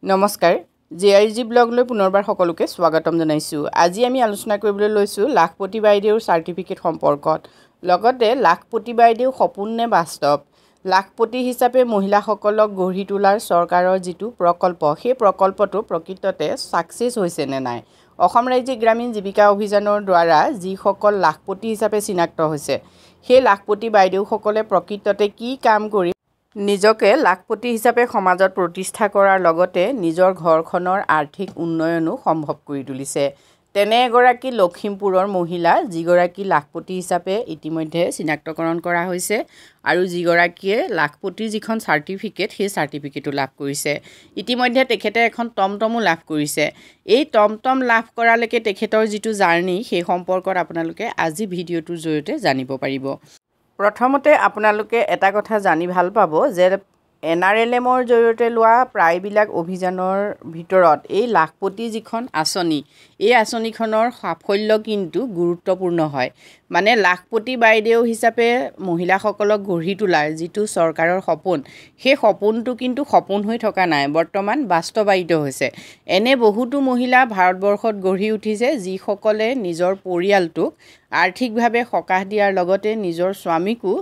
নমস্কাৰ জেআইজি ব্লগলৈ পুনৰবাৰ সকলোকে স্বাগতম জনাইছো। আজি আমি আলোচনা কৰিবলৈ লৈছো লাখপতি বাইদেউৰ সাৰ্টিফিকেট সম্পৰ্কত। লগতে লাখপতি বাইদেউ সপোন নে বাস্তৱ, লাখপতি হিচাপে মহিলাসকলক গঢ়ি তোলাৰ চৰকাৰৰ যিটো প্ৰকল্প, সেই প্ৰকল্পটো প্ৰকৃততে সাকসেছ হৈছে নে নাই। অসম ৰাজ্যিক গ্ৰামীণ জীৱিকা অভিযানৰ দ্বাৰা যিসকল লাখপতি হিচাপে চিনাক্ত হৈছে, সেই লাখপতি বাইদেউসকলে প্ৰকৃততে কি কাম কৰি নিজকে লাখপতি হিচাপে সমাজত প্ৰতিষ্ঠা কৰাৰ লগতে নিজৰ ঘৰখনৰ আৰ্থিক উন্নয়নো সম্ভৱ কৰি তুলিছে। তেনে এগৰাকী লখিমপুৰৰ মহিলা যিগৰাকী লাখপতি হিচাপে ইতিমধ্যে চিনাক্তকৰণ কৰা হৈছে আৰু যিগৰাকীয়ে লাখপতিৰ যিখন সাৰ্টিফিকেট, সেই সাৰ্টিফিকেটো লাভ কৰিছে। ইতিমধ্যে তেখেতে এখন টমটমো লাভ কৰিছে। এই টমটম লাভ কৰালৈকে তেখেতৰ যিটো জাৰ্নি, সেই সম্পৰ্কত আপোনালোকে আজি ভিডিঅ'টোৰ জৰিয়তে জানিব পাৰিব। প্ৰথমতে আপোনালোকে এটা কথা জানি ভাল পাব যে ASRLMৰ জৰিয়তে লোৱা প্ৰায়বিলাক অভিযানৰ ভিতৰত এই লাখপতি যিখন আঁচনি, এই আঁচনিখনৰ সাফল্য কিন্তু গুৰুত্বপূৰ্ণ হয়। মানে লাখপতি বাইদেউ হিচাপে মহিলাসকলক গঢ়ি তোলাৰ যিটো চৰকাৰৰ সপোন, সেই সপোনটো কিন্তু সপোন হৈ থকা নাই, বৰ্তমান বাস্তৱায়িত হৈছে। এনে বহুতো মহিলা ভাৰতবৰ্ষত গঢ়ি উঠিছে যিসকলে নিজৰ পৰিয়ালটোক আৰ্থিকভাৱে সকাহ দিয়াৰ লগতে নিজৰ স্বামীকো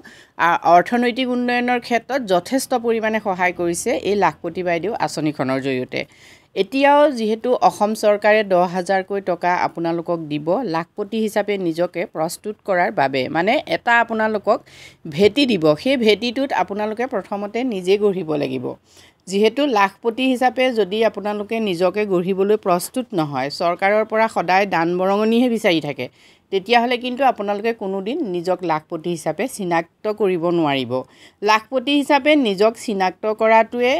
অৰ্থনৈতিক উন্নয়নৰ ক্ষেত্ৰত যথেষ্ট পৰিমাণে সহায় কৰিছে এই লাখপতি বাইদেউ আঁচনিখনৰ জৰিয়তে। এতিয়াও যিহেতু অসম চৰকাৰে 10,000কৈ টকা আপোনালোকক দিব লাখপতি হিচাপে নিজকে প্ৰস্তুত কৰাৰ বাবে, মানে এটা আপোনালোকক ভেটি দিব। সেই ভেটিটোত আপোনালোকে প্ৰথমতে নিজে গঢ়িব লাগিব। যিহেতু লাখপতি হিচাপে যদি আপোনালোকে নিজকে গঢ়িবলৈ প্ৰস্তুত নহয়, চৰকাৰৰ পৰা সদায় দান বৰঙণিহে বিচাৰি থাকে, তেতিয়াহ'লে কিন্তু আপোনালোকে কোনোদিন নিজক লাখপতি হিচাপে চিনাক্ত কৰিব নোৱাৰিব। লাখপতি হিচাপে নিজক চিনাক্ত কৰাটোৱে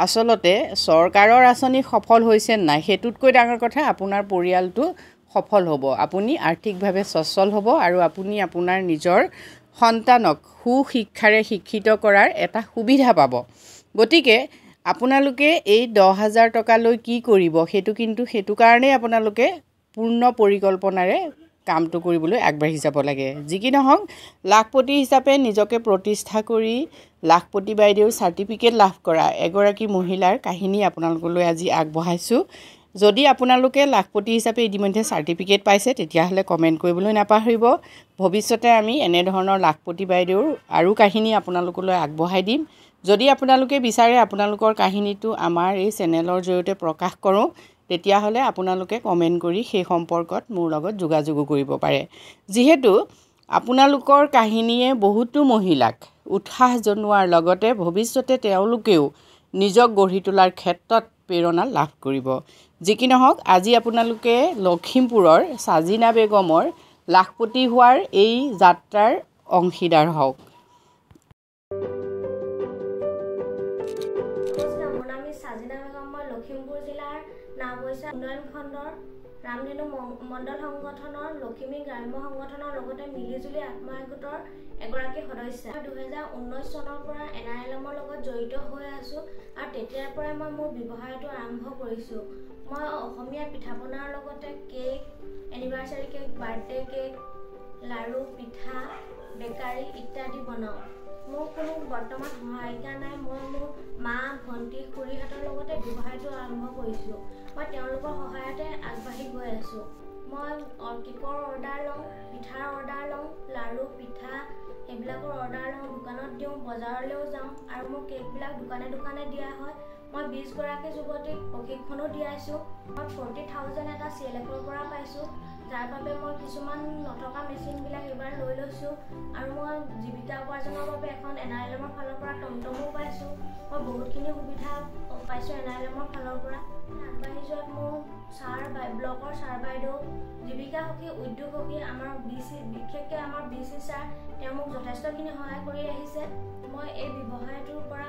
আচলতে চৰকাৰৰ আঁচনি সফল হৈছে নাই, সেইটোতকৈ ডাঙৰ কথা আপোনাৰ পৰিয়ালটো সফল হ'ব, আপুনি আৰ্থিকভাৱে সচ্ছল হ'ব আৰু আপুনি আপোনাৰ নিজৰ সন্তানক সুশিক্ষাৰে শিক্ষিত কৰাৰ এটা সুবিধা পাব। গতিকে আপোনালোকে এই 10,000 টকালৈ কি কৰিব, সেইটো কাৰণেই আপোনালোকে পূৰ্ণ পৰিকল্পনাৰে কামটো কৰিবলৈ আগবাঢ়ি যাব লাগে। যি কি নহওক, লাখপতি হিচাপে নিজকে প্ৰতিষ্ঠা কৰি লাখপতি বাইদেউৰ সাৰ্টিফিকেট লাভ কৰা এগৰাকী মহিলাৰ কাহিনী আপোনালোকলৈ আজি আগবঢ়াইছোঁ। যদি আপোনালোকে লাখপতি হিচাপে ইতিমধ্যে সাৰ্টিফিকেট পাইছে, তেতিয়াহ'লে কমেণ্ট কৰিবলৈ নাপাহৰিব। ভৱিষ্যতে আমি এনেধৰণৰ লাখপতি বাইদেউৰ আৰু কাহিনী আপোনালোকলৈ আগবঢ়াই দিম। যদি আপোনালোকে বিচাৰে আপোনালোকৰ কাহিনীটো আমাৰ এই চেনেলৰ জৰিয়তে প্ৰকাশ কৰোঁ, তেতিয়াহ'লে আপোনালোকে কমেণ্ট কৰি সেই সম্পৰ্কত মোৰ লগত যোগাযোগো কৰিব পাৰে। যিহেতু আপোনালোকৰ কাহিনীয়ে বহুতো মহিলাক উৎসাহ জনোৱাৰ লগতে ভৱিষ্যতে তেওঁলোকেও নিজক গঢ়ি তোলাৰ ক্ষেত্ৰত প্ৰেৰণা লাভ কৰিব। যি কি নহওক, আজি আপোনালোকে লখিমপুৰৰ sajina বেগমৰ লাখপতি হোৱাৰ এই যাত্ৰাৰ অংশীদাৰ হওক। sajina begum, মই লখিমপুৰ জিলাৰ নাওবৈচা উন্নয়ন খণ্ডৰ ৰামধেনু মণ্ডল সংগঠনৰ লখিমী গ্ৰাম্য সংগঠনৰ লগতে মিলিজুলি আত্মসহায়ক গোটৰ এগৰাকী সদস্য। 2019 চনৰ পৰা ASRLMৰ লগত জড়িত হৈ আছোঁ আৰু তেতিয়াৰ পৰাই মই মোৰ ব্যৱসায়টো আৰম্ভ কৰিছোঁ। মই অসমীয়া পিঠাপনাৰ লগতে cake, anniversary cake, birthday cake, লাড়ু, পিঠা, বেকাৰী ইত্যাদি বনাওঁ। মোৰ কোনো বৰ্তমান সহায়িকা নাই। মই মোৰ মা, ভণ্টি, খুৰীহঁতৰ লগতে ব্যৱসায়টো আৰম্ভ কৰিছোঁ। মই তেওঁলোকৰ সহায়তে আগবাঢ়ি গৈ আছোঁ। মই কেকৰ অৰ্ডাৰ লওঁ, পিঠাৰ অৰ্ডাৰ লওঁ, লাড়ু, পিঠা সেইবিলাকৰ অৰ্ডাৰ লওঁ, দোকানত দিওঁ, বজাৰলৈও যাওঁ আৰু মোৰ কেকবিলাক দোকানে দোকানে দিয়া হয়। মই 20 গৰাকী যুৱতীক প্ৰশিক্ষণো দিয়াইছোঁ। মই 40,000 এটা CLFৰ পৰা পাইছোঁ, যাৰ বাবে মই কিছুমান নথকা মেচিনবিলাক এইবাৰ লৈ লৈছোঁ আৰু মই জীৱিকা উপাৰ্জনৰ বাবে এখন ASRLMৰ ফালৰ পৰা টমটমো পাইছোঁ। মই বহুতখিনি সুবিধা পাইছোঁ ASRLMৰ ফালৰ পৰা। আগবাঢ়ি যোৱাত মোৰ ব্লকৰ ছাৰ বাইদেউ, জীৱিকা সখী, উদ্যোগ সখী, আমাৰ বিশেষকৈ আমাৰ BC ছাৰ, তেওঁ মোক যথেষ্টখিনি সহায় কৰি আহিছে। মই এই ব্যৱসায়টোৰ পৰা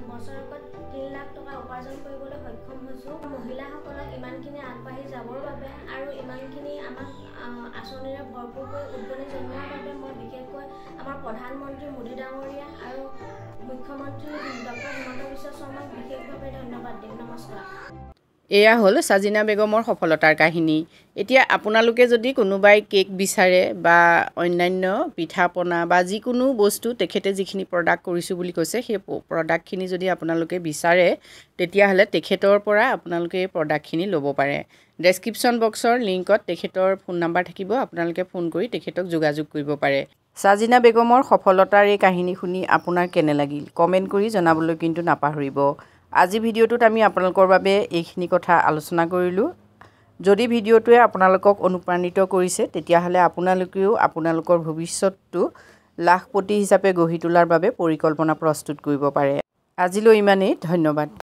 বছৰেকত 3 লাখ টকা উপাৰ্জন কৰিবলৈ সক্ষম হৈছোঁ। মহিলাসকলক ইমানখিনি আগবাঢ়ি যাবৰ বাবে আৰু ইমানখিনি আমাক আঁচনিৰে ভৰপূৰকৈ উদ্গনি জনোৱাৰ বাবে মই বিশেষকৈ আমাৰ প্ৰধানমন্ত্ৰী মোদী ডাঙৰীয়া আৰু মুখ্যমন্ত্ৰী ডক্টৰ হিমন্ত বিশ্ব শৰ্মাক বিশেষভাৱে ধন্যবাদ দিম। নমস্কাৰ। এয়া হ'ল সাজিনা বেগমৰ সফলতাৰ কাহিনী। এতিয়া আপোনালোকে যদি কোনোবাই কেক বিচাৰে বা অন্যান্য পিঠা পনা বা যিকোনো বস্তু তেখেতে যিখিনি প্ৰডাক্ট কৰিছোঁ বুলি কৈছে সেই প্ৰডাক্টখিনি যদি আপোনালোকে বিচাৰে তেতিয়াহ'লে তেখেতৰ পৰা আপোনালোকে এই প্ৰডাক্টখিনি ল'ব পাৰে। ডেছক্ৰিপশ্যন বক্সৰ লিংকত তেখেতৰ ফোন নাম্বাৰ থাকিব, আপোনালোকে ফোন কৰি তেখেতক যোগাযোগ কৰিব পাৰে। সাজিনা বেগমৰ সফলতাৰ এই কাহিনী শুনি আপোনাৰ কেনে লাগিল কমেণ্ট কৰি জনাবলৈ কিন্তু নাপাহৰিব। আজি ভিডিঅ'টোত আমি আপোনালোকৰ বাবে এইখিনি কথা আলোচনা কৰিলোঁ। যদি ভিডিঅ'টোৱে আপোনালোকক অনুপ্ৰাণিত কৰিছে তেতিয়াহ'লে আপোনালোকেও আপোনালোকৰ ভৱিষ্যতটো লাখপতি হিচাপে গঢ়ি তোলাৰ বাবে পৰিকল্পনা প্ৰস্তুত কৰিব পাৰে। আজিলৈ ইমানেই, ধন্যবাদ।